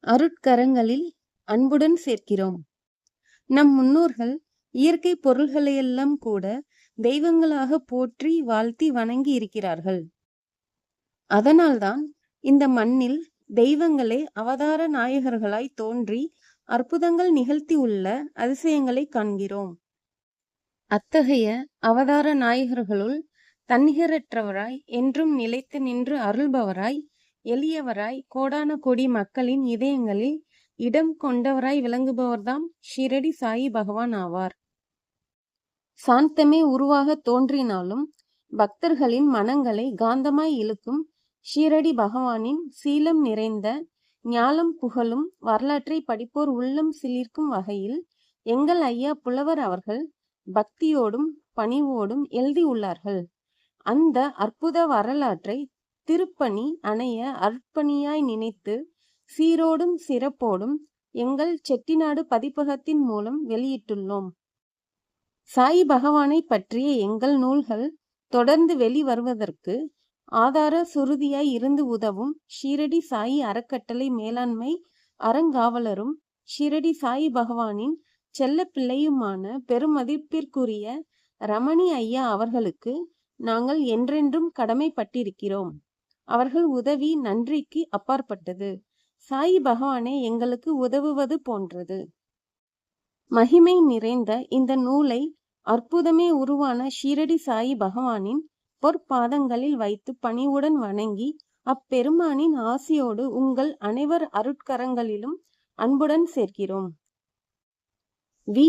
அருட்கரங்களில் அன்புடன் சேர்க்கிறோம். நம் முன்னோர்கள் இயற்கை பொருள்களையெல்லாம் கூட தெய்வங்களாக போற்றி வாழ்த்தி வணங்கி இருக்கிறார்கள். அதனால்தான் இந்த மண்ணில் தெய்வங்களே அவதார நாயகர்களாய் தோன்றி அற்புதங்கள் நிகழ்த்தி உள்ள அதிசயங்களை காண்கிறோம். அத்தகைய அவதார நாயகர்களுள் தன்னிகரற்றவராய் என்றும் நிலைத்து நின்று அருள்பவராய் எளியவராய் கோடான கோடி மக்களின் இதயங்களில் இடம் கொண்டவராய் விளங்குபவர்தாம் ஷீரடி சாயி பகவான் ஆவார். சாந்தமே உருவாக தோன்றினாலும் பக்தர்களின் மனங்களை காந்தமாய் இழுக்கும் ஷீரடி பகவானின் சீலம் நிறைந்த ஞாலம் புகழும் வரலாற்றை படிப்போர் உள்ளம் சிலிர்க்கும் வகையில் எங்கள் ஐயா புலவர் அவர்கள் பக்தியோடும் பணிவோடும் எழுதியுள்ளார்கள். அந்த அற்புத வரலாற்றை திருப்பணி அணைய அர்ப்பணியாய் நினைத்து சீரோடும் சிறப்போடும் எங்கள் செட்டிநாடு பதிப்பகத்தின் மூலம் வெளியிட்டுள்ளோம். சாயி பகவானை பற்றிய எங்கள் நூல்கள் தொடர்ந்து வெளிவருவதற்கு ஆதார சுருதியாய் இருந்து உதவும் ஷீரடி சாயி அறக்கட்டளை மேலாண்மை அறங்காவலரும் ஷீரடி சாயி பகவானின் செல்ல பிள்ளையுமான பெருமதிப்பிற்குரிய ரமணி ஐயா அவர்களுக்கு நாங்கள் என்றென்றும் கடமைப்பட்டிருக்கிறோம். அவர்கள் உதவி நன்றிக்கு அப்பாற்பட்டது. சாயி பகவானே எங்களுக்கு உதவுவது போன்றது. மகிமை நிறைந்த இந்த நூலை அற்புதமே உருவான ஷீரடி சாயி பகவானின் பொற்பாதங்களில் வைத்து பணிவுடன் வணங்கி அப்பெருமானின் ஆசியோடு உங்கள் அனைவர் அருட்கரங்களிலும் அன்புடன் சேர்க்கிறோம். வி.